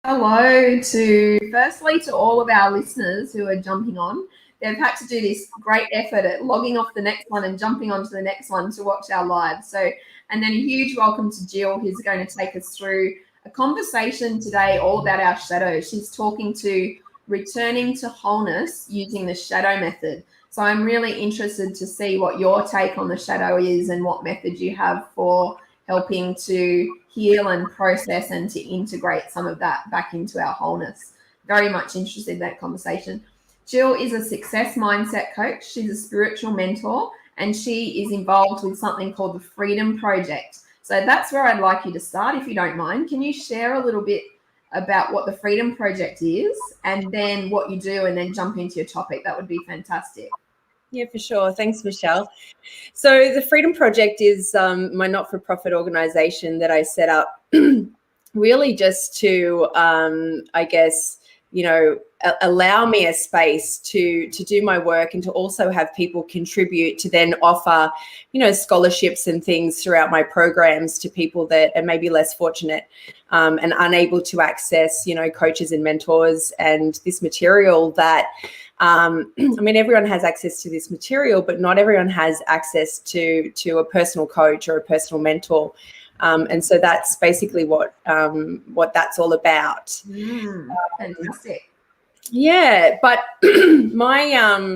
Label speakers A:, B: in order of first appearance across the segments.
A: Hello firstly to all of our listeners who are jumping on. They've had to do this great effort at logging off the next one and jumping onto the next one to watch our live. So, and then a huge welcome to Jill, who's going to take us through a conversation today all about our shadow. She's talking to returning to wholeness using the shadow method. So I'm really interested to see what your take on the shadow is and what method you have for helping to heal and process and to integrate some of that back into our wholeness. Very much interested in that conversation. Jill is a success mindset coach. She's a spiritual mentor, and she is involved with something called the Freedom Project. So that's where I'd like you to start, if you don't mind. Can you share a little bit about what the Freedom Project is and then what you do, and then jump into your topic? That would be fantastic.
B: Yeah, for sure. Thanks, Michelle. So the Freedom Project is my not-for-profit organization that I set up really just to, I guess, allow me a space to do my work and to also have people contribute to then offer, scholarships and things throughout my programs to people that are maybe less fortunate and unable to access, coaches and mentors and this material that, everyone has access to this material, but not everyone has access to a personal coach or a personal mentor. And so that's basically what that's all about.
A: Fantastic.
B: Yeah, but my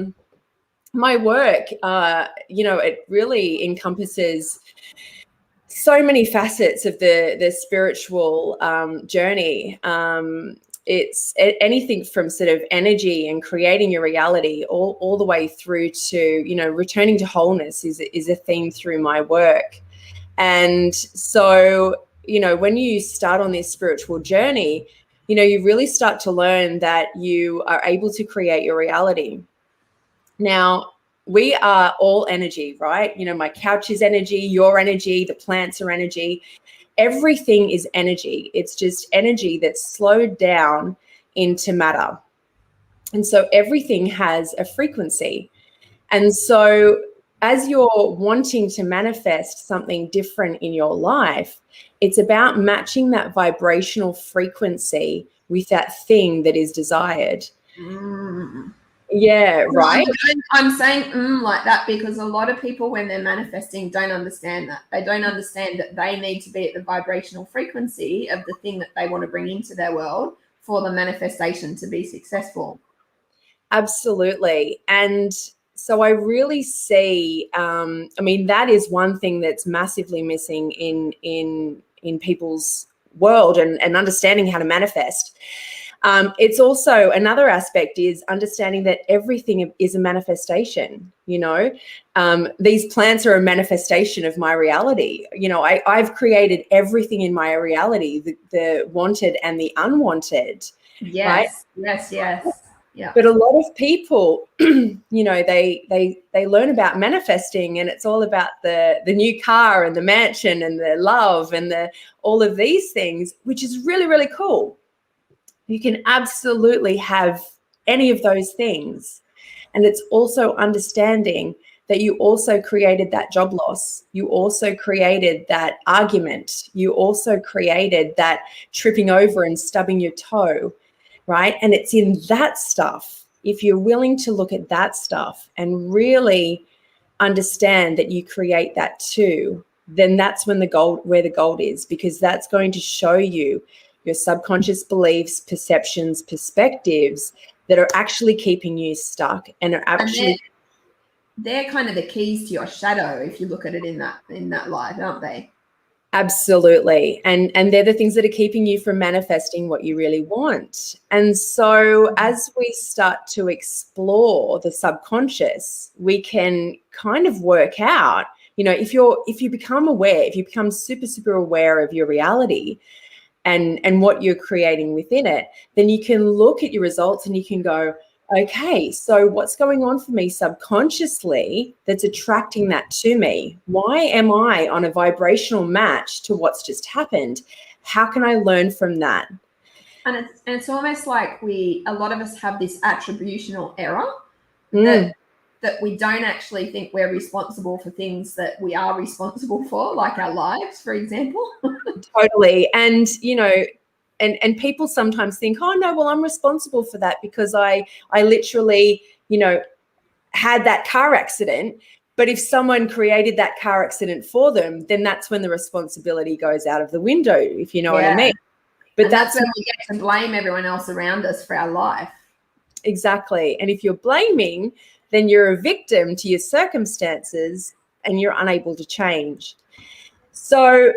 B: work, it really encompasses so many facets of the spiritual journey. It's anything from sort of energy and creating your reality all the way through to, returning to wholeness is a theme through my work. And so, when you start on this spiritual journey, you really start to learn that you are able to create your reality. Now, we are all energy, right? My couch is energy, your energy, the plants are energy. Everything is energy. It's just energy that's slowed down into matter. And so everything has a frequency. And so as you're wanting to manifest something different in your life, it's about matching that vibrational frequency with that thing that is desired. Yeah, right.
A: I'm saying like that because a lot of people, when they're manifesting, don't understand that. They don't understand that they need to be at the vibrational frequency of the thing that they want to bring into their world for the manifestation to be successful.
B: Absolutely. And so I really see, that is one thing that's massively missing in people's world and understanding how to manifest. It's also another aspect is understanding that everything is a manifestation. These plants are a manifestation of my reality. I've created everything in my reality, the wanted and the unwanted.
A: Yes,
B: right?
A: Yes. Yeah.
B: But a lot of people, they learn about manifesting, and it's all about the new car and the mansion and the love and all of these things, which is really, really cool. You can absolutely have any of those things. And it's also understanding that you also created that job loss. You also created that argument. You also created that tripping over and stubbing your toe, right? And it's in that stuff. If you're willing to look at that stuff and really understand that you create that too, then that's where the gold is, because that's going to show you your subconscious beliefs, perceptions, perspectives that are actually keeping you stuck and are actually...
A: They're kind of the keys to your shadow if you look at it in that light, aren't they?
B: Absolutely. And they're the things that are keeping you from manifesting what you really want. And so as we start to explore the subconscious, we can kind of work out, if you become aware, if you become super, super aware of your reality, and what you're creating within it, then you can look at your results and you can go, okay, so what's going on for me subconsciously that's attracting that to me? Why am I on a vibrational match to what's just happened? How can I learn from that?
A: And it's almost like a lot of us have this attributional error that we don't actually think we're responsible for things that we are responsible for, like our lives, for example.
B: Totally. And, And people sometimes think, oh no, well, I'm responsible for that because I literally, had that car accident. But if someone created that car accident for them, then that's when the responsibility goes out of the window, if you know what I mean. But
A: that's when we get to blame everyone else around us for our life.
B: Exactly. And if you're blaming, then you're a victim to your circumstances and you're unable to change. So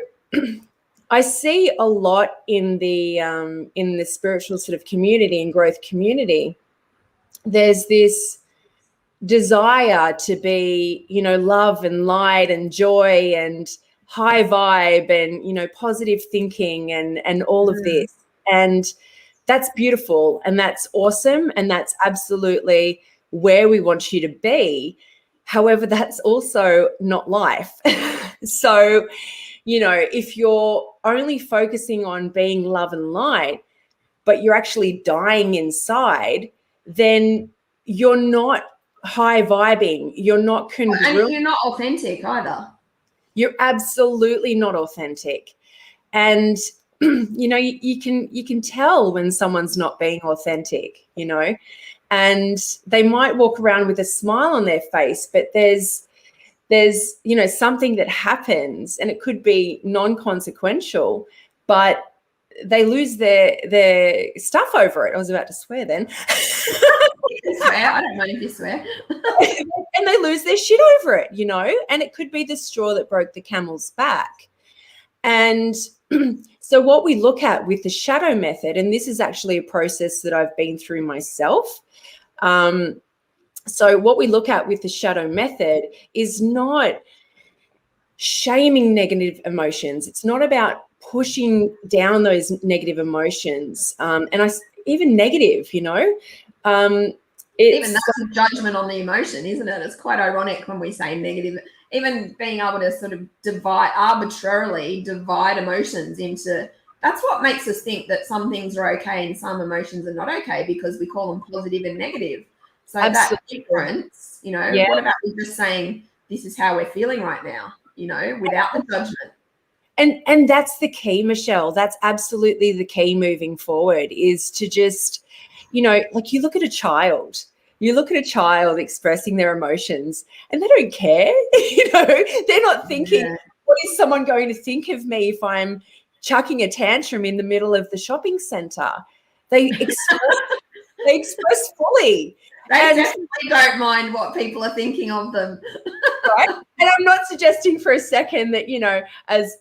B: I see a lot in the spiritual sort of community and growth community. There's this desire to be, love and light and joy and high vibe and, positive thinking and all of this. And that's beautiful and that's awesome. And that's absolutely where we want you to be. However, that's also not life. So, if you're only focusing on being love and light, but you're actually dying inside, then you're not high vibing. You're not congruent.
A: And you're not authentic either.
B: You're absolutely not authentic. And you can tell when someone's not being authentic, and they might walk around with a smile on their face, but there's something that happens, and it could be non-consequential, but they lose their stuff over it. I was about to swear then.
A: Swear, I don't mind if you swear.
B: And they lose their shit over it, and it could be the straw that broke the camel's back. And so what we look at with the shadow method, and this is actually a process that I've been through myself. So what we look at with the shadow method is not shaming negative emotions. It's not about pushing down those negative emotions. Even negative,
A: even that's a judgment on the emotion, isn't it? It's quite ironic when we say negative. Even being able to sort of arbitrarily divide emotions into, that's what makes us think that some things are okay and some emotions are not okay, because we call them positive and negative. So that difference, what about we just saying this is how we're feeling right now, without the judgment?
B: And that's the key, Michelle. That's absolutely the key moving forward, is to just, like you look at a child. You look at a child expressing their emotions and they don't care. They're not thinking, what is someone going to think of me if I'm chucking a tantrum in the middle of the shopping centre? They express fully.
A: They definitely don't mind what people are thinking of them.
B: Right? And I'm not suggesting for a second that, as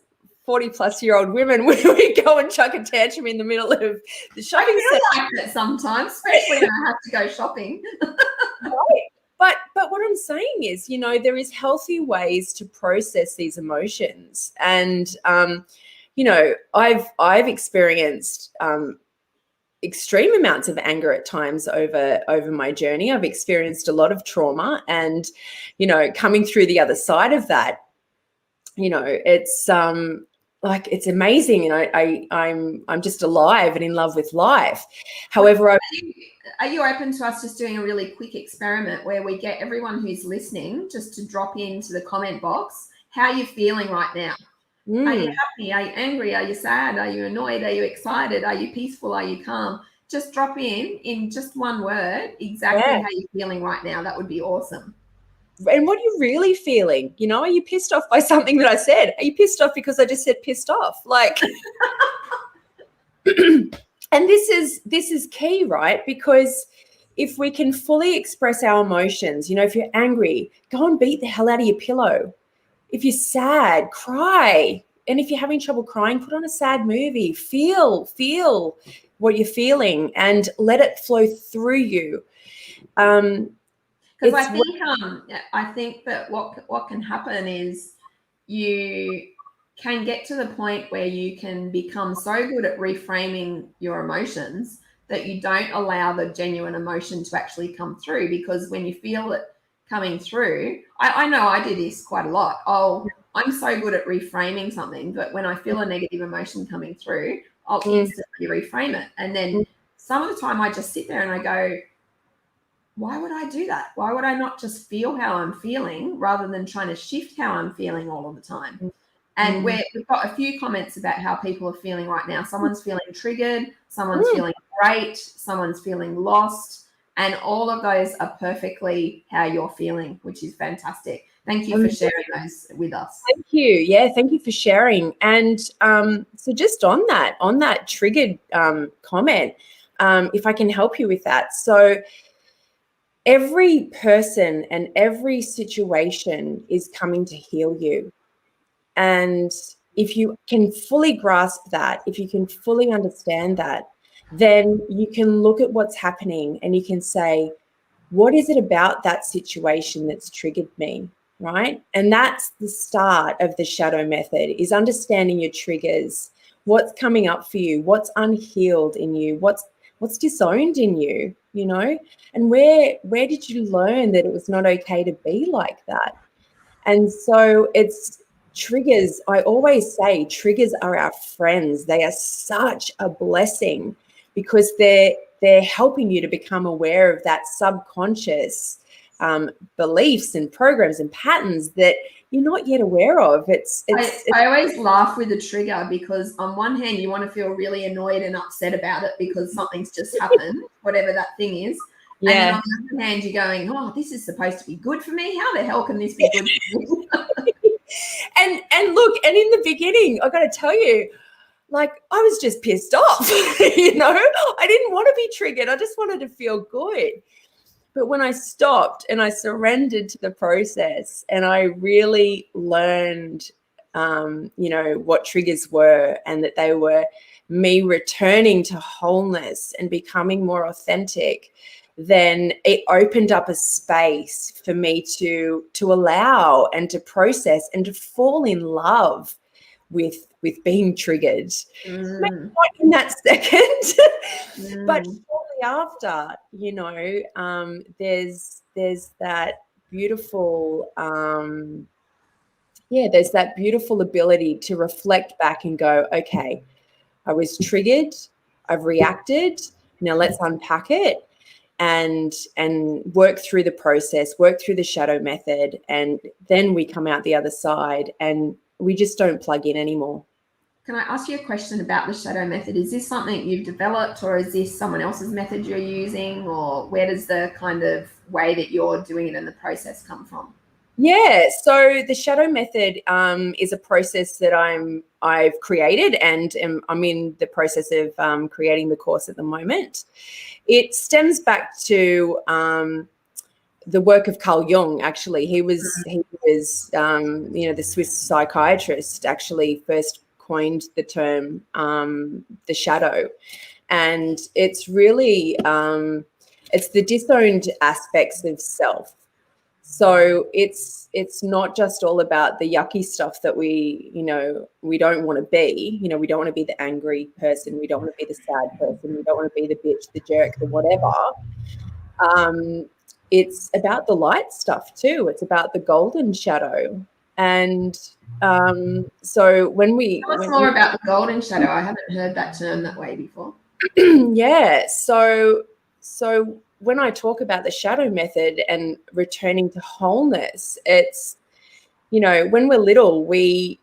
B: 40-plus-year-old women, we go and chuck a tantrum in the middle of the shopping centre.
A: I feel like that sometimes, especially when I have to go shopping.
B: Right. But what I'm saying is, there is healthy ways to process these emotions. And, I've experienced extreme amounts of anger at times over my journey. I've experienced a lot of trauma, and, coming through the other side of that, it's it's amazing, and I'm just alive and in love with life. However,
A: are you open to us just doing a really quick experiment where we get everyone who's listening just to drop into the comment box how you're feeling right now? Are you happy? Are you angry? Are you sad? Are you annoyed? Are you excited? Are you peaceful? Are you calm? Just drop in just one word exactly how you're feeling right now. That would be awesome.
B: And what are you really feeling? Are you pissed off by something that I said? Are you pissed off because I just said pissed off? And this is key, right? Because if we can fully express our emotions, if you're angry, go and beat the hell out of your pillow. If you're sad, cry. And if you're having trouble crying, put on a sad movie. Feel what you're feeling and let it flow through you.
A: Because I think that what can happen is you can get to the point where you can become so good at reframing your emotions that you don't allow the genuine emotion to actually come through. Because when you feel it coming through, I know I do this quite a lot. I'm so good at reframing something, but when I feel a negative emotion coming through, I'll instantly reframe it. And then some of the time I just sit there and I go, why would I do that? Why would I not just feel how I'm feeling rather than trying to shift how I'm feeling all of the time? And we've got a few comments about how people are feeling right now. Someone's feeling triggered, someone's feeling great, someone's feeling lost, and all of those are perfectly how you're feeling, which is fantastic. Thank you for sharing those with us.
B: Thank you. Yeah, thank you for sharing. And so just on that triggered comment, if I can help you with that. So every person and every situation is coming to heal you. And if you can fully grasp that, if you can fully understand that, then you can look at what's happening and you can say, what is it about that situation that's triggered me, right? And that's the start of the shadow method, is understanding your triggers, what's coming up for you, what's unhealed in you, what's disowned in you, you know, and where did you learn that it was not okay to be like that? And so it's triggers. I always say triggers are our friends. They are such a blessing because they're helping you to become aware of that subconscious beliefs and programs and patterns that you're not yet aware of.
A: I always laugh with a trigger because on one hand you want to feel really annoyed and upset about it because something's just happened, whatever that thing is. Yeah. And then on the other hand, you're going, oh, this is supposed to be good for me. How the hell can this be good for me?
B: and look, and in the beginning, I got to tell you, like, I was just pissed off, you know, I didn't want to be triggered. I just wanted to feel good. But when I stopped and I surrendered to the process and I really learned, you know, what triggers were and that they were me returning to wholeness and becoming more authentic, then it opened up a space for me to allow and to process and to fall in love with being triggered. Maybe not in that second, but shortly after, you know, there's that beautiful there's that beautiful ability to reflect back and go, okay, I was triggered, I've reacted, now let's unpack it and work through the process, work through the shadow method, and then we come out the other side and we just don't plug in anymore.
A: Can I ask you a question about the shadow method? Is this something you've developed or is this someone else's method you're using, or where does the kind of way that you're doing it in the process come from?
B: Yeah, so the shadow method is a process that I've created and I'm in the process of creating the course at the moment. It stems back to the work of Carl Jung. Actually, he was you know, the Swiss psychiatrist actually first coined the term the shadow, and it's really it's the disowned aspects of self. So it's not just all about the yucky stuff that we don't want to be. You know, we don't want to be the angry person. We don't want to be the sad person. We don't want to be the bitch, the jerk, the whatever. It's about the light stuff too. It's about the golden shadow. And so when we...
A: Tell us more about the golden shadow. I haven't heard that term that way before.
B: Yeah. So when I talk about the shadow method and returning to wholeness, it's, you know, when we're little, we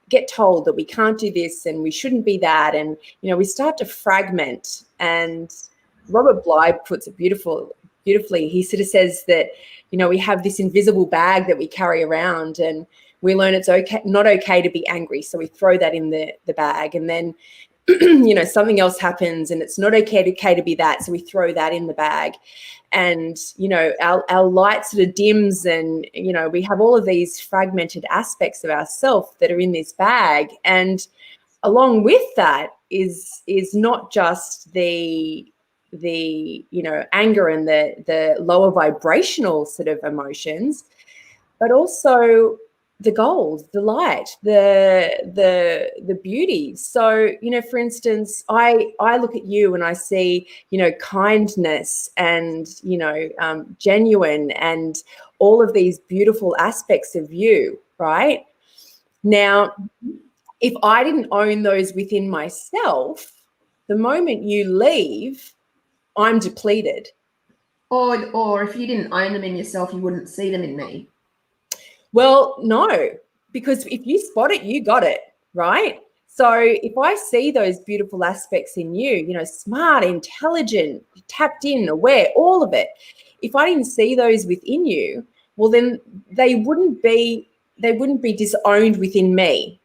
B: get told that we can't do this and we shouldn't be that. And, you know, we start to fragment. And Robert Bly puts it beautifully. He sort of says that, you know, we have this invisible bag that we carry around and we learn it's not okay to be angry. So we throw that in the bag, and then, you know, something else happens and it's not okay to be that. So we throw that in the bag, and, you know, our light sort of dims, and, you know, we have all of these fragmented aspects of ourselves that are in this bag. And along with that is not just the you know, anger and the lower vibrational sort of emotions, but also the gold, the light, the beauty. So, you know, for instance, I look at you and I see, you know, kindness and, you know, genuine and all of these beautiful aspects of you, right? Now, if I didn't own those within myself, the moment you leave, I'm depleted.
A: Or if you didn't own them in yourself, you wouldn't see them in me.
B: Well, no, because if you spot it, you got it, right? So if I see those beautiful aspects in you, you know, smart, intelligent, tapped in, aware, all of it, if I didn't see those within you, well, then they wouldn't be disowned within me.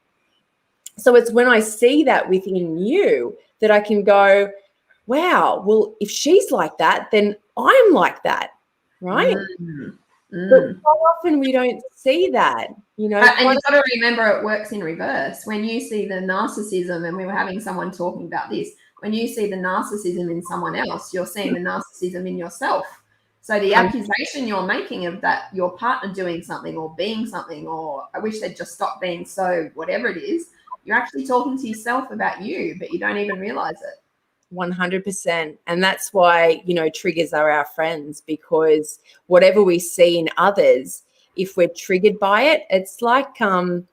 B: So it's when I see that within you that I can go, wow, well, if she's like that, then I'm like that, right? But quite often we don't see that, you know.
A: And you've got to remember it works in reverse. When you see the narcissism, and we were having someone talking about this, when you see the narcissism in someone else, you're seeing the narcissism in yourself. So the accusation you're making of that your partner doing something or being something, or I wish they'd just stop being so whatever it is, you're actually talking to yourself about you, but you don't even realize it.
B: 100%. And that's why, you know, triggers are our friends, because whatever we see in others, if we're triggered by it, it's like, you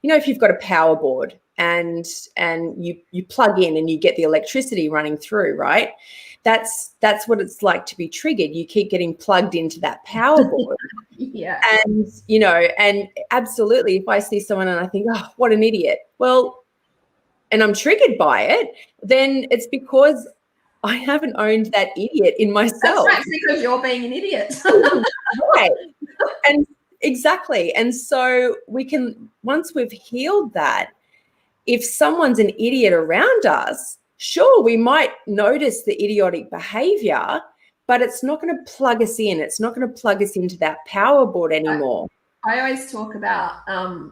B: know, if you've got a power board and you plug in and you get the electricity running through, right? That's what it's like to be triggered. You keep getting plugged into that power board.
A: Yeah.
B: And, you know, and absolutely, if I see someone and I think, oh, what an idiot. Well, and I'm triggered by it, then it's because I haven't owned that idiot in myself.
A: That's right, it's because you're being an idiot.
B: Right. And exactly. And so we can, once we've healed that, if someone's an idiot around us, sure, we might notice the idiotic behavior, but it's not going to plug us in. It's not going to plug us into that power board anymore.
A: I always talk about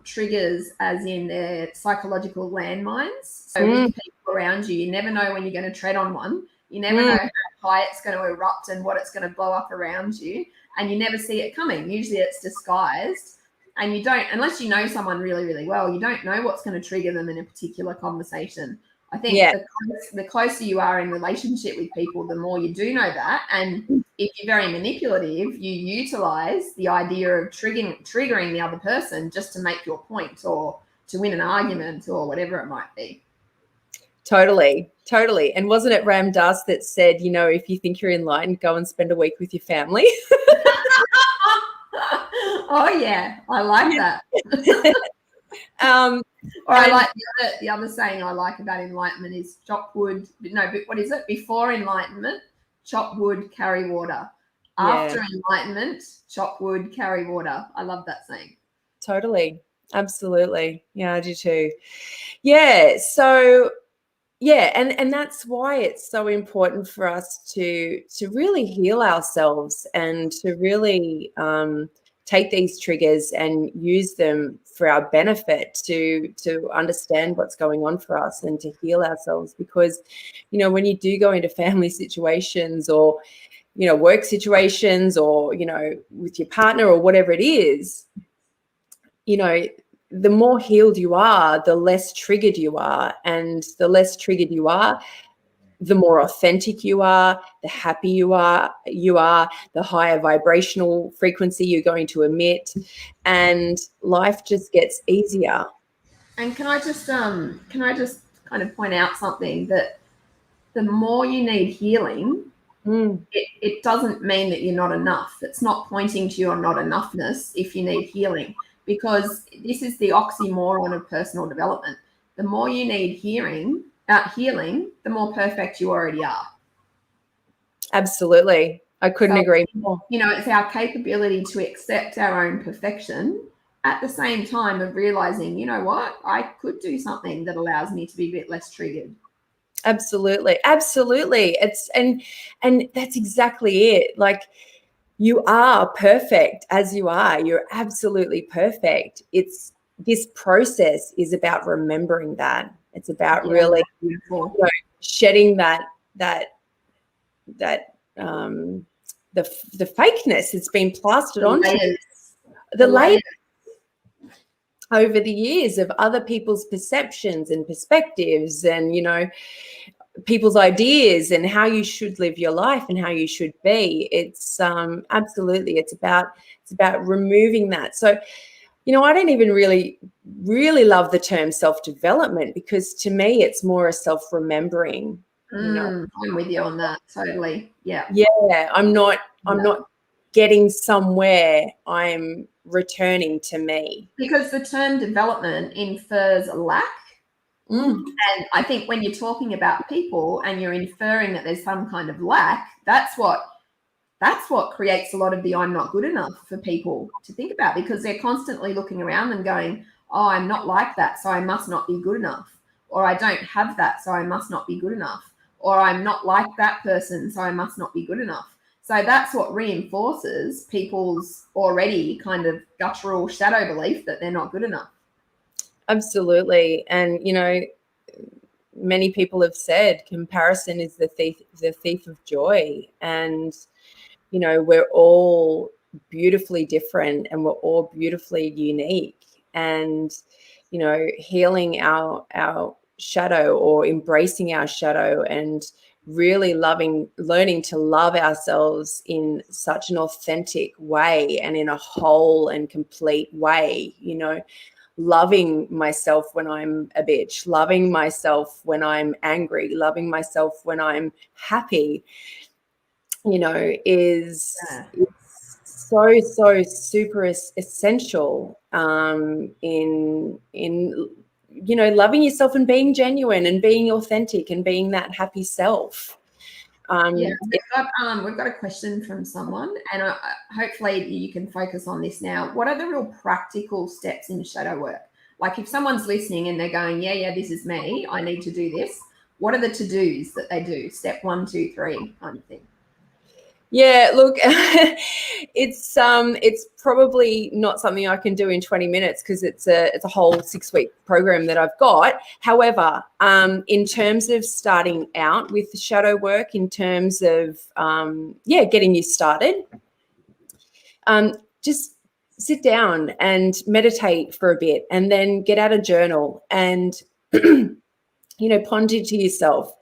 A: triggers as in their psychological landmines. So with people around you, you never know when you're going to tread on one. You never know how high it's going to erupt and what it's going to blow up around you. And you never see it coming. Usually it's disguised. And you don't, unless you know someone really, really well, you don't know what's going to trigger them in a particular conversation. I think the closer you are in relationship with people, the more you do know that. And if you're very manipulative, you utilize the idea of triggering the other person just to make your point or to win an argument or whatever it might be.
B: Totally. And wasn't it Ram Dass that said, you know, if you think you're enlightened, go and spend a week with your family?
A: Oh, yeah. I like that. Or I like the other saying I like about enlightenment is chop wood. No, but what is it? Before enlightenment, chop wood, carry water. After enlightenment, chop wood, carry water. I love that saying.
B: Totally. Absolutely. Yeah, I do too. Yeah. So, yeah, and that's why it's so important for us to really heal ourselves and to really take these triggers and use them for our benefit to understand what's going on for us and to heal ourselves. Because, you know, when you do go into family situations or, you know, work situations or, you know, with your partner or whatever it is, you know, the more healed you are, the less triggered you are. And the less triggered you are, the more authentic you are, the happier you are, the higher vibrational frequency you're going to emit, and life just gets easier.
A: And can I just kind of point out something, that the more you need healing, it doesn't mean that you're not enough. It's not pointing to your not enoughness if you need healing, because this is the oxymoron of personal development. The more you need healing, the more perfect you already are.
B: Absolutely. I couldn't agree more.
A: You know, it's our capability to accept our own perfection at the same time of realizing, you know what, I could do something that allows me to be a bit less triggered.
B: Absolutely. It's and that's exactly it. Like, you are perfect as you are. You're absolutely perfect. It's this process is about remembering that. It's about really, you know, shedding the fakeness that's been plastered onto the layers over the years of other people's perceptions and perspectives, and, you know, people's ideas and how you should live your life and how you should be. It's absolutely, it's about removing that. So, you know, I don't even really love the term self-development, because to me it's more a self-remembering. You know,
A: I'm with you on that. Totally. Yeah.
B: I'm not getting somewhere. I'm returning to me.
A: Because the term development infers lack. And I think when you're talking about people and you're inferring that there's some kind of lack, that's what creates a lot of the I'm not good enough for people to think about, because they're constantly looking around and going, oh, I'm not like that, so I must not be good enough. Or I don't have that, so I must not be good enough. Or I'm not like that person, so I must not be good enough. So that's what reinforces people's already kind of guttural shadow belief that they're not good enough.
B: Absolutely. And, you know, many people have said comparison is the thief of joy. And, you know, we're all beautifully different and we're all beautifully unique. And, you know, healing our shadow or embracing our shadow and really learning to love ourselves in such an authentic way and in a whole and complete way, you know, loving myself when I'm a bitch, loving myself when I'm angry, loving myself when I'm happy, you know, is so super essential in you know, loving yourself and being genuine and being authentic and being that happy self.
A: We've got a question from someone, and hopefully you can focus on this now. What are the real practical steps in shadow work? Like if someone's listening and they're going, yeah, this is me, I need to do this. What are the to-dos that they do? Step 1, 2, 3 kind of thing.
B: Yeah, look, it's probably not something I can do in 20 minutes because it's a whole 6-week program that I've got. However, in terms of starting out with the shadow work, in terms of getting you started, just sit down and meditate for a bit, and then get out a journal and you know, ponder to yourself,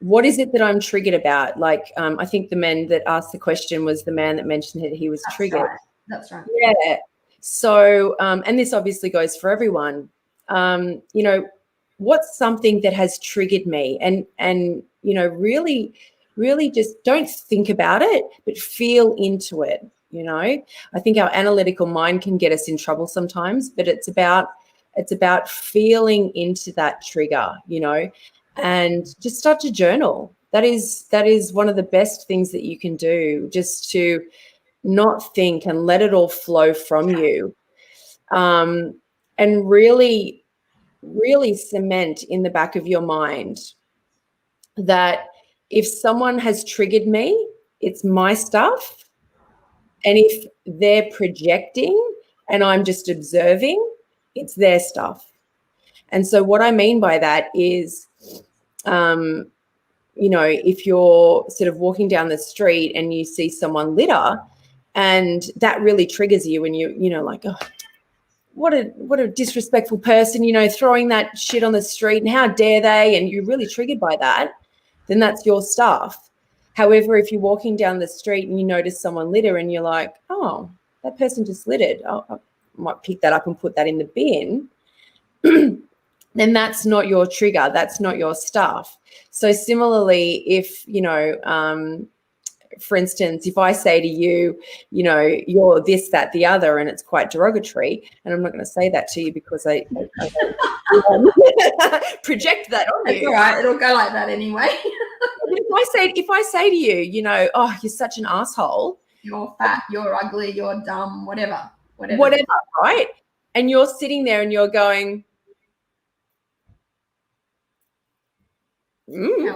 B: what is it that I'm triggered about? Like, I think the man that asked the question was the man that mentioned that he was triggered.
A: Right. That's right.
B: Yeah. So, and this obviously goes for everyone. You know, what's something that has triggered me? And you know, really just don't think about it, but feel into it. You know, I think our analytical mind can get us in trouble sometimes, but it's about feeling into that trigger, you know. And just start to journal. That is one of the best things that you can do, just to not think and let it all flow from you, and really cement in the back of your mind that if someone has triggered me, it's my stuff, and if they're projecting and I'm just observing, it's their stuff. And so what I mean by that is, you know, if you're sort of walking down the street and you see someone litter, and that really triggers you, and you know, like, oh, what a disrespectful person, you know, throwing that shit on the street, and how dare they, and you're really triggered by that, then that's your stuff. However, if you're walking down the street and you notice someone litter and you're like, oh, that person just littered, I might pick that up and put that in the bin, then that's not your trigger. That's not your stuff. So similarly, if, you know, for instance, if I say to you, you know, you're this, that, the other, and it's quite derogatory, and I'm not going to say that to you because I project that on you.
A: That's all right. It'll go like that anyway.
B: If I say to you, you know, oh, you're such an asshole.
A: You're fat, you're ugly, you're dumb, whatever,
B: right? And you're sitting there and you're going,
A: am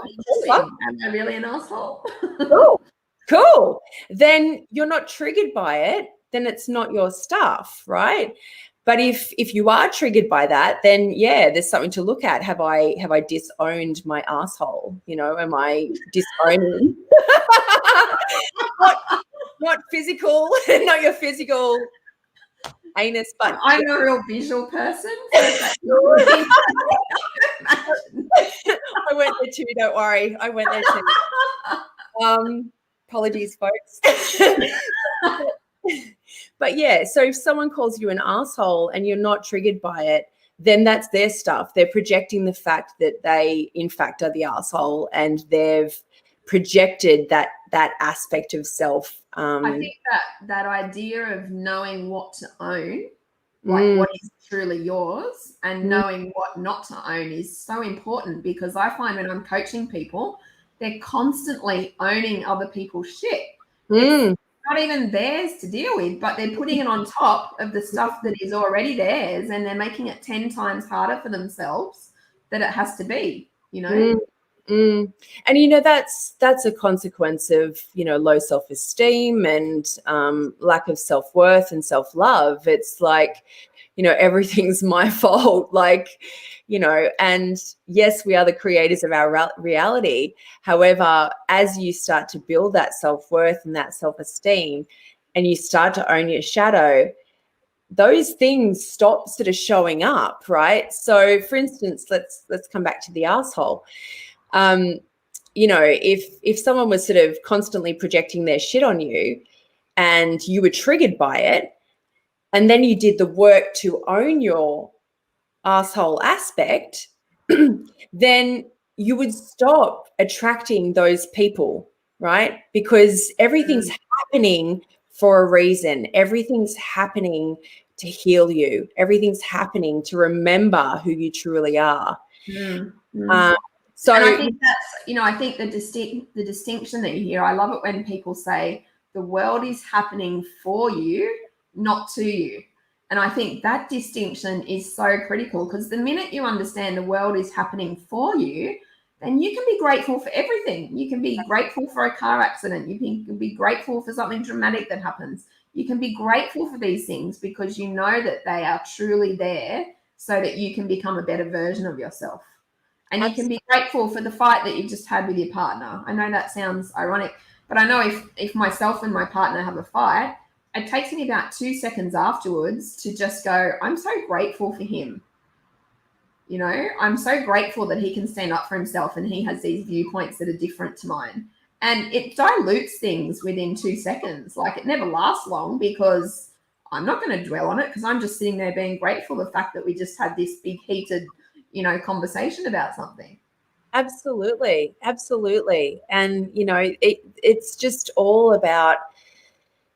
A: I really an asshole?
B: Cool. Then you're not triggered by it. Then it's not your stuff, right? But if you are triggered by that, then yeah, there's something to look at. Have I disowned my asshole? You know, am I disowning? not physical, not your physical anus, but
A: I'm a real visual person.
B: I went there too, don't worry. I went there too. Apologies, folks. But yeah, so if someone calls you an asshole and you're not triggered by it, then that's their stuff. They're projecting the fact that they, in fact, are the asshole, and they've projected that aspect of self
A: I think that idea of knowing what to own, like what is truly yours, and knowing what not to own is so important, because I find when I'm coaching people, they're constantly owning other people's shit. It's not even theirs to deal with, but they're putting it on top of the stuff that is already theirs, and they're making it 10 times harder for themselves that it has to be, you know?
B: And you know, that's a consequence of, you know, low self-esteem and lack of self-worth and self-love. It's like, you know, everything's my fault, like, you know. And yes, we are the creators of our reality. However, as you start to build that self-worth and that self-esteem, and you start to own your shadow, those things stop sort of showing up, right? So for instance, let's come back to the asshole. You know, if someone was sort of constantly projecting their shit on you and you were triggered by it, and then you did the work to own your asshole aspect, then you would stop attracting those people, right? Because everything's happening for a reason. Everything's happening to heal you. Everything's happening to remember who you truly are. So,
A: and I think that's, you know, I think the distinction that you hear, I love it when people say the world is happening for you, not to you. And I think that distinction is so critical, because the minute you understand the world is happening for you, then you can be grateful for everything. You can be grateful for a car accident. You can be grateful for something dramatic that happens. You can be grateful for these things because you know that they are truly there so that you can become a better version of yourself. And you can be grateful for the fight that you just had with your partner. I know that sounds ironic, but I know if myself and my partner have a fight, it takes me about 2 seconds afterwards to just go, I'm so grateful for him. You know, I'm so grateful that he can stand up for himself and he has these viewpoints that are different to mine. And it dilutes things within 2 seconds. Like, it never lasts long because I'm not going to dwell on it, because I'm just sitting there being grateful for the fact that we just had this big heated, you know, conversation about something.
B: Absolutely. And, you know, it's just all about,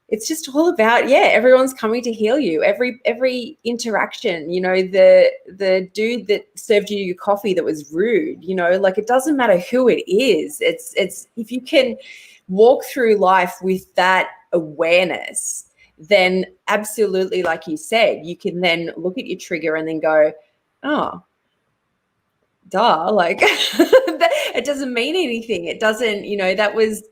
B: yeah, everyone's coming to heal you. Every interaction, you know, the dude that served you your coffee that was rude, you know, like, it doesn't matter who it is. It's if you can walk through life with that awareness, then absolutely, like you said, you can then look at your trigger and then go, oh, duh, like it doesn't mean anything. It doesn't, you know, that was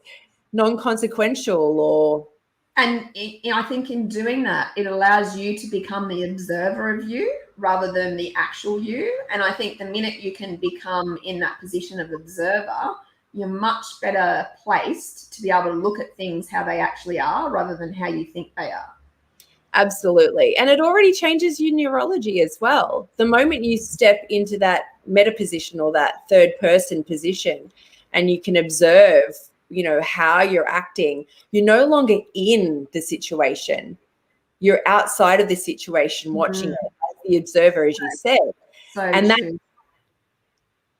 B: non-consequential. Or
A: and I think in doing that, it allows you to become the observer of you rather than the actual you. And I think the minute you can become in that position of observer, you're much better placed to be able to look at things how they actually are rather than how you think they are.
B: Absolutely. And it already changes your neurology as well. The moment you step into that meta position or that third person position and you can observe, you know, how you're acting, you're no longer in the situation. You're outside of the situation, watching it as the observer, as you said.
A: So
B: and that,
A: true.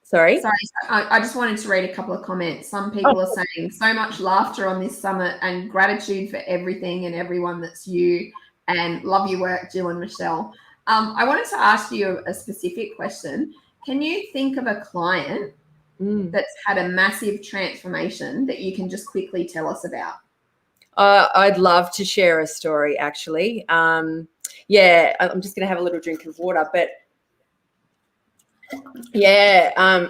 B: Sorry,
A: I just wanted to read a couple of comments. Some people are saying so much laughter on this summit and gratitude for everything and everyone that's you, and love your work, Jill and Michelle. I wanted to ask you a specific question. Can you think of a client that's had a massive transformation that you can just quickly tell us about?
B: I'd love to share a story, actually. Yeah, I'm just going to have a little drink of water, but yeah,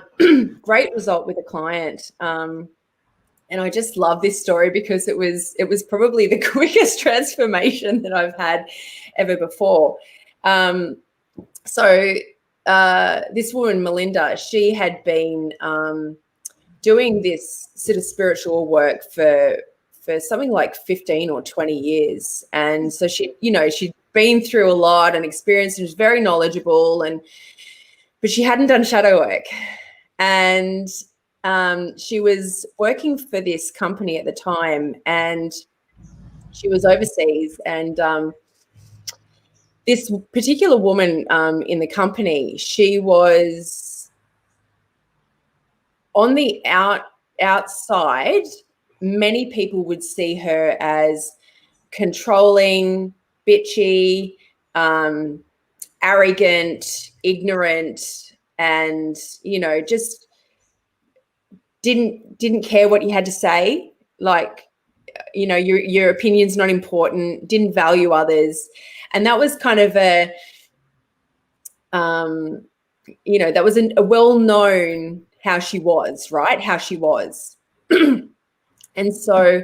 B: great result with a client. And I just love this story because it was probably the quickest transformation that I've had ever before. So this woman, Melinda, she had been doing this sort of spiritual work for something like 15 or 20 years. And so she, you know, she'd been through a lot and experienced, and was very knowledgeable, but she hadn't done shadow work. And she was working for this company at the time, and she was overseas. And this particular woman in the company, she was on the outside many people would see her as controlling, bitchy, arrogant, ignorant, and, you know, just didn't care what you had to say. Like, you know, your opinion's not important, didn't value others. And that was kind of a, you know, that was a well-known how she was, right? How she was. And so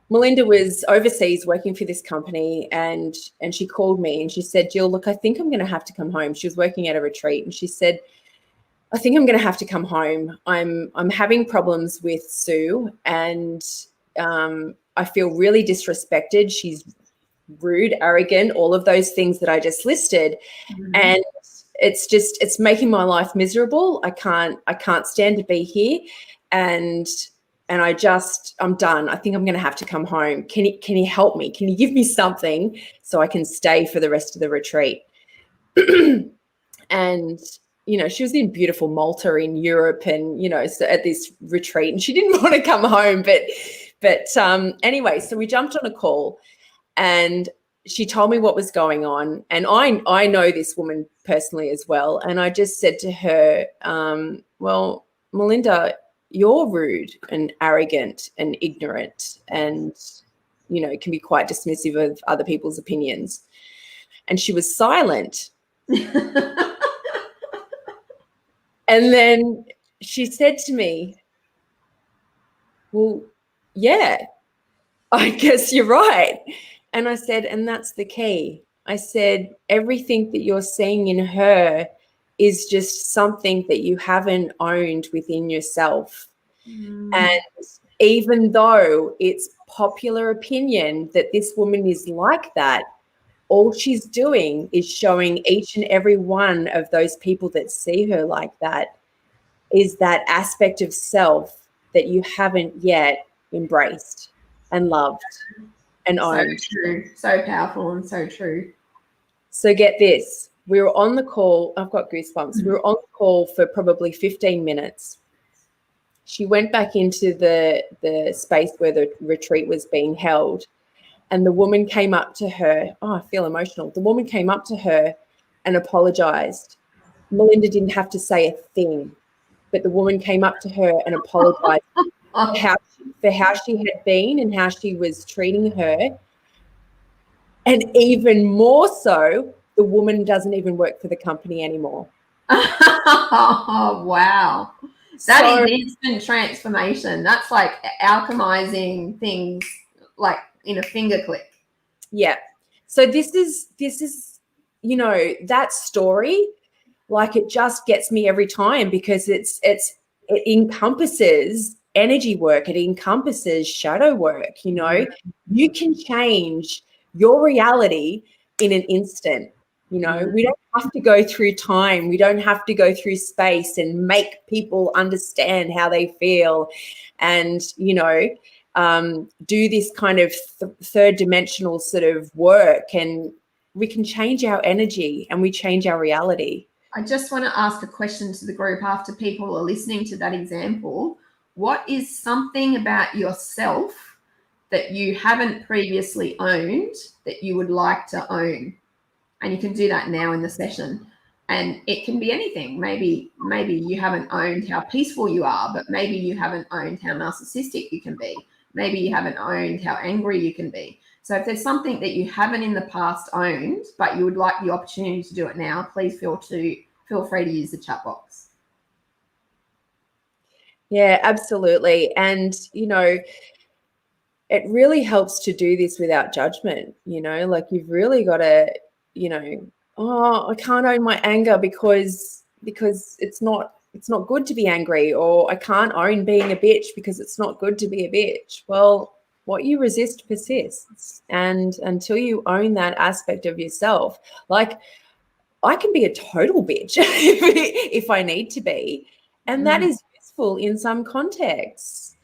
B: Melinda was overseas working for this company, and she called me and she said, Jill, look, I think I'm going to have to come home. She was working at a retreat, and she said, I think I'm going to have to come home. I'm having problems with Sue, and I feel really disrespected. She's rude, arrogant, all of those things that I just listed. Mm-hmm. And it's making my life miserable. I can't stand to be here. And I'm done. I think I'm going to have to come home. Can you help me? Can you give me something so I can stay for the rest of the retreat? And, you know, she was in beautiful Malta in Europe, and, you know, so at this retreat, and she didn't want to come home. But anyway, so we jumped on a call, and she told me what was going on. And I know this woman personally as well. And I just said to her, well, Melinda, you're rude and arrogant and ignorant, and, you know, can be quite dismissive of other people's opinions. And she was silent. And then she said to me, well, yeah, I guess you're right. And I said, and that's the key. I said, everything that you're seeing in her is just something that you haven't owned within yourself. And even though it's popular opinion that this woman is like that, all she's doing is showing each and every one of those people that see her like that is that aspect of self that you haven't yet embraced and loved and owned.
A: So true. So powerful and so true.
B: So get this. We were on the call. I've got goosebumps. We were on the call for probably 15 minutes. She went back into the space where the retreat was being held, and the woman came up to her. Oh, I feel emotional. The woman came up to her and apologized. Melinda didn't have to say a thing, but the woman came up to her and apologized for how she had been and how she was treating her. And even more so, the woman doesn't even work for the company anymore.
A: Oh, wow. That is instant transformation. That's like alchemizing things like in a finger click.
B: Yeah. So this is, you know, that story, like, it just gets me every time, because it encompasses energy work. It encompasses shadow work. You know, you can change your reality in an instant. You know, we don't have to go through time. We don't have to go through space and make people understand how they feel and, you know, do this kind of third dimensional sort of work, and we can change our energy and we change our reality.
A: I just want to ask a question to the group after people are listening to that example. What is something about yourself that you haven't previously owned that you would like to own? And you can do that now in the session. And it can be anything. Maybe you haven't owned how peaceful you are, but maybe you haven't owned how narcissistic you can be. Maybe you haven't owned how angry you can be. So if there's something that you haven't in the past owned, but you would like the opportunity to do it now, please feel free to use the chat box.
B: Yeah, absolutely. And, you know, it really helps to do this without judgment. You know, like, you've really got to, you know, oh, I can't own my anger because it's not good to be angry, or I can't own being a bitch because it's not good to be a bitch. Well, what you resist persists. And until you own that aspect of yourself, like, I can be a total bitch if I need to be. And that is useful in some contexts.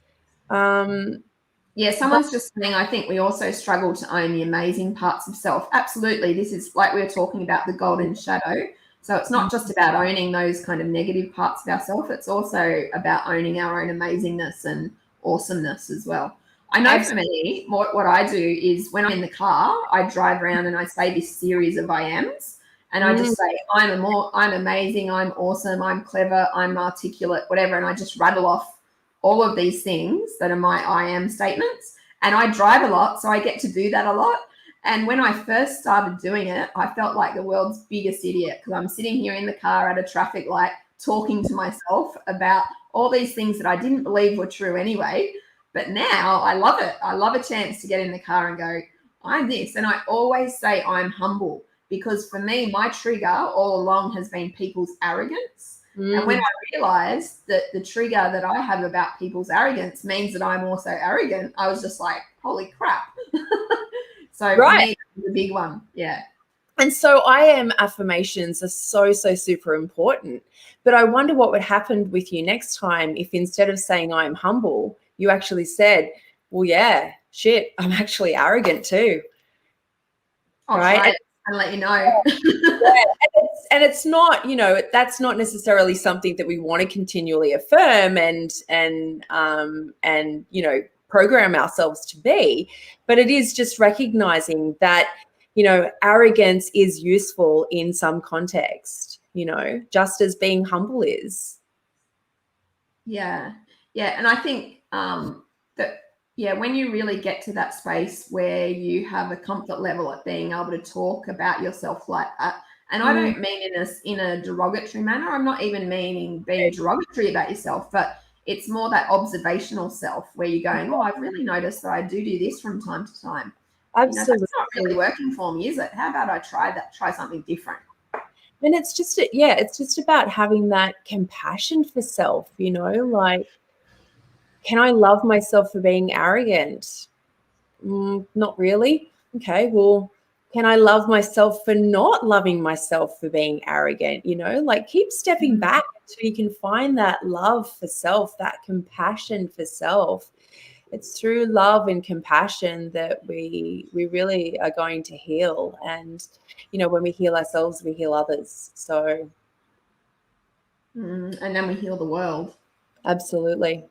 A: Yeah, someone's just saying, I think we also struggle to own the amazing parts of self. Absolutely. This is like we were talking about the golden shadow. So it's not just about owning those kind of negative parts of ourselves. It's also about owning our own amazingness and awesomeness as well. I know for me, what I do is when I'm in the car, I drive around and I say this series of I ams. And I just say, I'm amazing, I'm awesome, I'm clever, I'm articulate, whatever. And I just rattle off all of these things that are my I am statements. And I drive a lot, so I get to do that a lot. And when I first started doing it, I felt like the world's biggest idiot because I'm sitting here in the car at a traffic light talking to myself about all these things that I didn't believe were true anyway. But now I love it. I love a chance to get in the car and go, I'm this. And I always say I'm humble because for me, my trigger all along has been people's arrogance. And when I realized that the trigger that I have about people's arrogance means that I'm also arrogant, I was just like, holy crap. So for me, it's a big one. Yeah.
B: And so I am affirmations are so super important. But I wonder what would happen with you next time if instead of saying I'm humble, you actually said, well, yeah, shit, I'm actually arrogant too.
A: I'll try it and let you know.
B: And it's not, you know, that's not necessarily something that we want to continually affirm and you know, program ourselves to be, but it is just recognizing that, you know, arrogance is useful in some context, you know, just as being humble is.
A: Yeah. And I think that, when you really get to that space where you have a comfort level at being able to talk about yourself like that, and I don't mean in a derogatory manner. I'm not even meaning being derogatory about yourself, but it's more that observational self where you're going, oh, I've really noticed that I do this from time to time.
B: Absolutely.
A: You know, that's not really working for me, is it? How about I try something different?
B: And it's just, it's just about having that compassion for self, you know, like, can I love myself for being arrogant? Not really. Okay, well, can I love myself for not loving myself for being arrogant? You know, like keep stepping back so you can find that love for self, that compassion for self. It's through love and compassion that we really are going to heal. And, you know, when we heal ourselves, we heal others. So.
A: And then we heal the world.
B: Absolutely.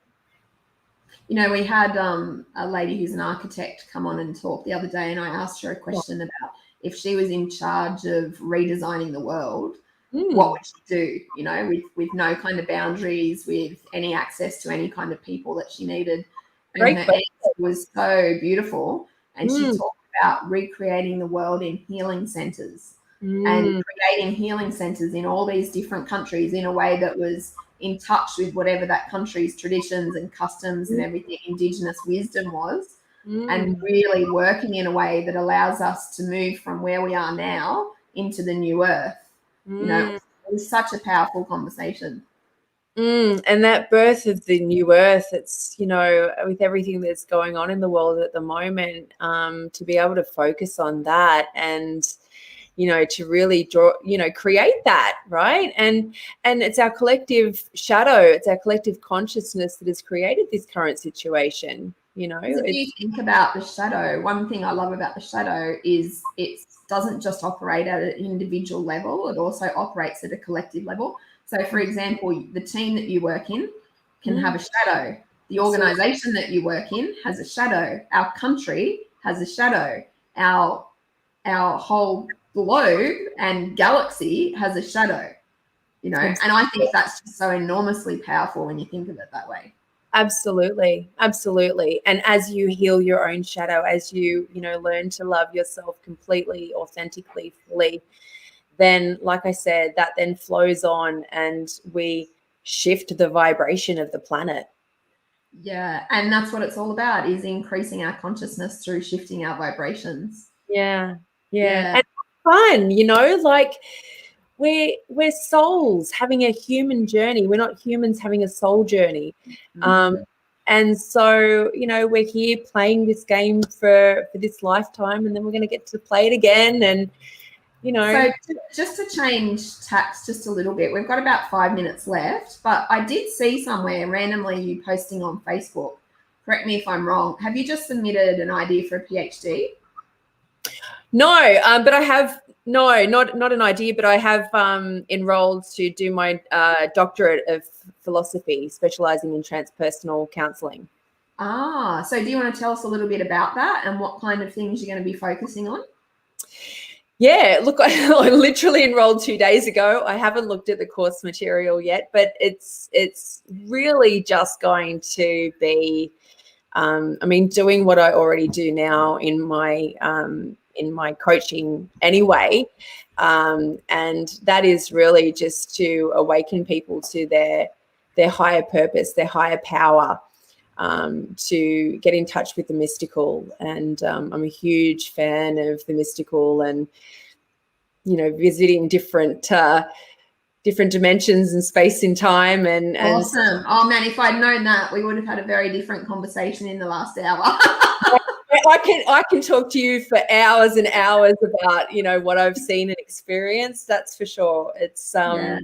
A: You know, we had a lady who's an architect come on and talk the other day, and I asked her a question about if she was in charge of redesigning the world, what would she do, you know, with no kind of boundaries, with any access to any kind of people that she needed. And her answer was so beautiful. And she talked about recreating the world in healing centers and creating healing centers in all these different countries in a way that was in touch with whatever that country's traditions and customs and everything, indigenous wisdom was, and really working in a way that allows us to move from where we are now into the new earth. You know, it was such a powerful conversation.
B: And that birth of the new earth, it's, you know, with everything that's going on in the world at the moment, to be able to focus on that and, you know, to really create that, right? And it's our collective shadow, it's our collective consciousness that has created this current situation, you know.
A: If you think about the shadow, one thing I love about the shadow is it doesn't just operate at an individual level, it also operates at a collective level. So, for example, the team that you work in can have a shadow. The organization that you work in has a shadow. Our country has a shadow. Our whole globe and galaxy has a shadow, you know, and I think that's just so enormously powerful when you think of it that way.
B: Absolutely. And as you heal your own shadow, as you know, learn to love yourself completely, authentically, fully, then, like I said, that then flows on and we shift the vibration of the planet.
A: Yeah. And that's what it's all about, is increasing our consciousness through shifting our vibrations.
B: Yeah. And fun, you know, like we're souls having a human journey. We're not humans having a soul journey. And so, you know, we're here playing this game for this lifetime, and then we're going to get to play it again. And, you know.
A: So just to change tacks just a little bit, we've got about 5 minutes left, but I did see somewhere randomly you posting on Facebook. Correct me if I'm wrong. Have you just submitted an idea for a PhD?
B: No, but I have not an idea, but I have enrolled to do my doctorate of philosophy, specializing in transpersonal counseling.
A: So do you want to tell us a little bit about that and what kind of things you're going to be focusing on?
B: Yeah, look, I literally enrolled 2 days ago. I haven't looked at the course material yet, but it's really just going to be, doing what I already do now in my coaching anyway, and that is really just to awaken people to their higher purpose, their higher power. To get in touch with the mystical, and I'm a huge fan of the mystical, and visiting different dimensions and space and time, and
A: Awesome. Oh man, if I'd known that, we would have had a very different conversation in the last hour.
B: I can talk to you for hours and hours about what I've seen and experienced. That's for sure. It's
A: Yeah.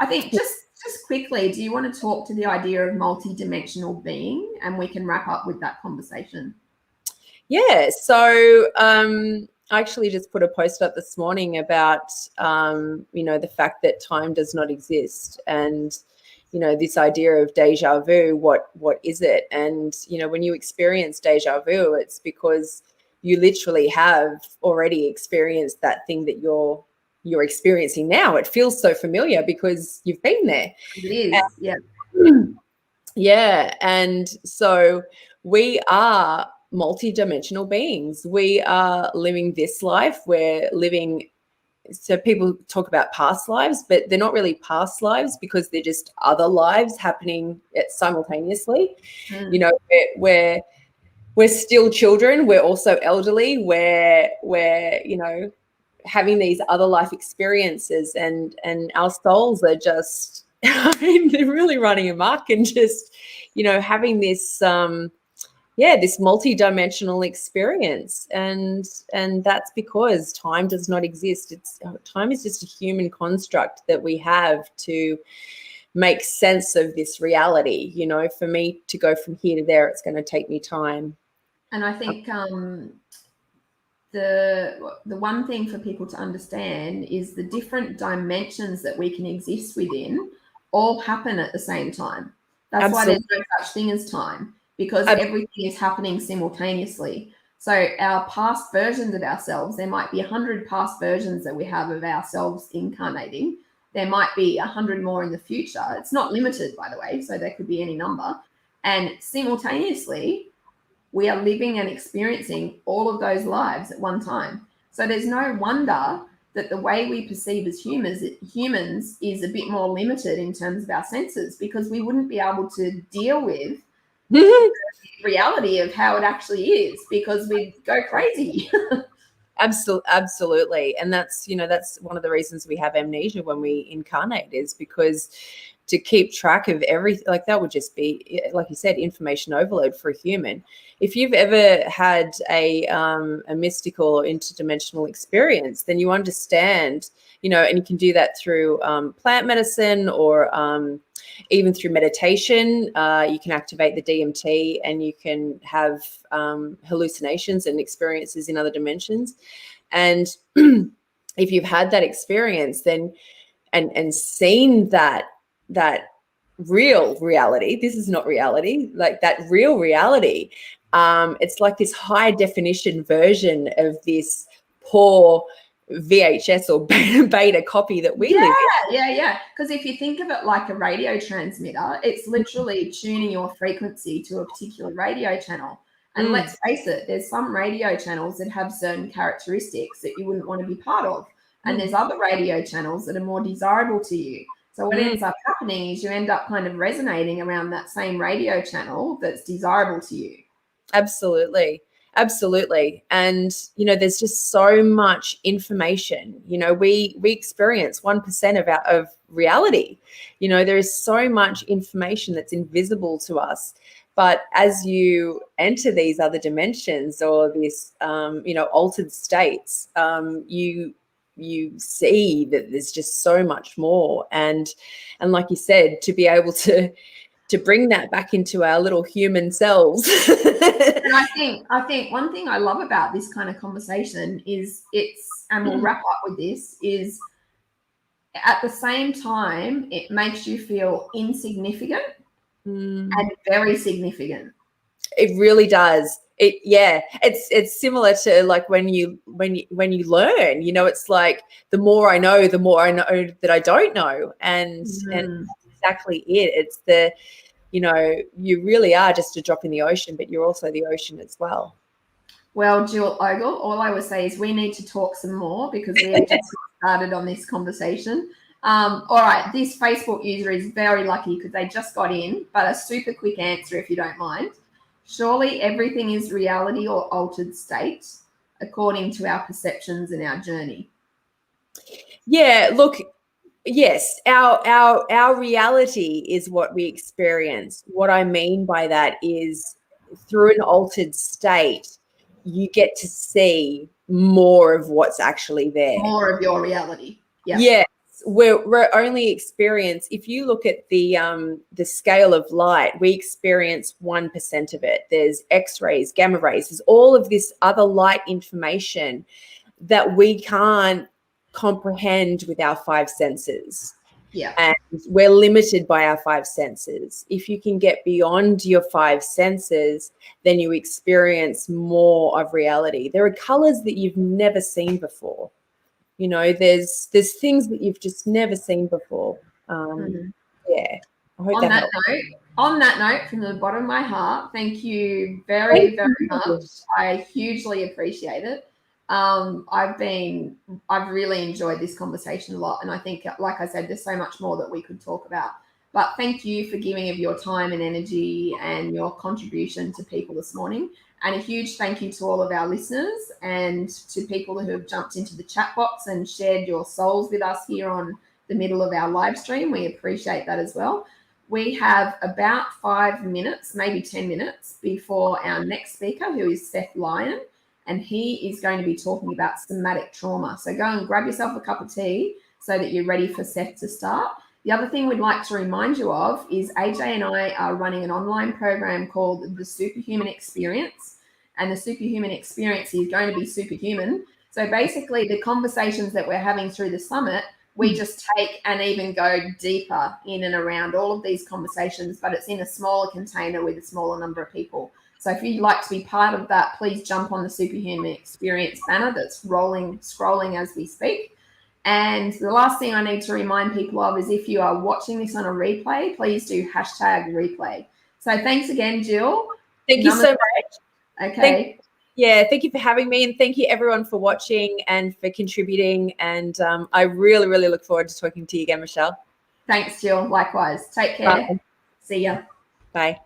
A: I think just quickly, do you want to talk to the idea of multi-dimensional being, and we can wrap up with that conversation?
B: Yeah. So I actually just put a post up this morning about the fact that time does not exist, and this idea of deja vu. What is it? And when you experience deja vu, it's because you literally have already experienced that thing that you're experiencing now. It feels so familiar because you've been there.
A: It is. Yeah.
B: Yeah. And so we are multi-dimensional beings. We are living this life. We're living, so people talk about past lives, but they're not really past lives because they're just other lives happening simultaneously. We're still children. We're also elderly. We're having these other life experiences, and our souls are just they're really running amok, and just having this this multi-dimensional experience, and that's because time does not exist. Time is just a human construct that we have to make sense of this reality. For me to go from here to there, it's going to take me time.
A: And I think the one thing for people to understand is the different dimensions that we can exist within all happen at the same time. That's
B: Absolutely.
A: why there's no such thing as time, because everything is happening simultaneously. So our past versions of ourselves, there might be 100 past versions that we have of ourselves incarnating. There might be 100 more in the future. It's not limited, by the way, so there could be any number. And simultaneously, we are living and experiencing all of those lives at one time. So there's no wonder that the way we perceive as humans is a bit more limited in terms of our senses, because we wouldn't be able to deal with the reality of how it actually is, because we'd go crazy.
B: Absolutely. And that's one of the reasons we have amnesia when we incarnate, is because to keep track of everything, like that would just be, like you said, information overload for a human. If you've ever had a mystical or interdimensional experience, then you understand, and you can do that through plant medicine, or even through meditation. You can activate the DMT, and you can have hallucinations and experiences in other dimensions. And if you've had that experience, then and seen that real reality, this is not reality, like that real reality, it's like this high definition version of this poor VHS or beta copy that we live in.
A: Yeah. Because if you think of it like a radio transmitter, it's literally tuning your frequency to a particular radio channel. And let's face it, there's some radio channels that have certain characteristics that you wouldn't want to be part of. And there's other radio channels that are more desirable to you. So what ends up happening is you end up kind of resonating around that same radio channel that's desirable to you.
B: Absolutely. And there's just so much information. We experience 1% of reality. There is so much information that's invisible to us. But as you enter these other dimensions, or this altered states, you see that there's just so much more. And like you said, to be able to bring that back into our little human selves.
A: And I think one thing I love about this kind of conversation is and we'll wrap up with this, is at the same time, it makes you feel insignificant and very significant.
B: It really does. It's similar to like when you learn, it's like the more I know that I don't know. And that's exactly it. It's you really are just a drop in the ocean, but you're also the ocean as well.
A: Well, Jill Ogle, all I would say is we need to talk some more because we have just started on this conversation. All right, this Facebook user is very lucky because they just got in, but a super quick answer if you don't mind. Surely everything is reality or altered state according to our perceptions and our journey.
B: Yeah, look, yes, our reality is what we experience. What I mean by that is through an altered state, you get to see more of what's actually there.
A: More of your reality. Yeah.
B: Yes, we're only experience. If you look at the scale of light, we experience 1% of it. There's X-rays, gamma rays. There's all of this other light information that we can't comprehend with our five senses.
A: Yeah.
B: And we're limited by our five senses. If you can get beyond your five senses, then you experience more of reality. There are colors that you've never seen before. There's things that you've just never seen before. Yeah. I hope
A: on that note, from the bottom of my heart, thank you very, very much. I hugely appreciate it. I've really enjoyed this conversation a lot, and I think, like I said, there's so much more that we could talk about. But thank you for giving of your time and energy and your contribution to people this morning. And a huge thank you to all of our listeners and to people who have jumped into the chat box and shared your souls with us here on the middle of our live stream. We appreciate that as well. We have about 5 minutes, maybe 10 minutes before our next speaker, who is Seth Lyon, and he is going to be talking about somatic trauma. So go and grab yourself a cup of tea so that you're ready for Seth to start. The other thing we'd like to remind you of is AJ and I are running an online program called the Superhuman Experience, and the Superhuman Experience is going to be superhuman. So basically the conversations that we're having through the summit, we just take and even go deeper in and around all of these conversations, but it's in a smaller container with a smaller number of people. So if you'd like to be part of that, please jump on the Superhuman Experience banner that's scrolling as we speak. And the last thing I need to remind people of is if you are watching this on a replay, please do #replay. So thanks again, Jill.
B: Thank you so much.
A: Okay.
B: Thank you for having me, and thank you everyone for watching and for contributing. And I really, really look forward to talking to you again, Michelle.
A: Thanks, Jill. Likewise. Take care.
B: Bye.
A: See ya.
B: Bye.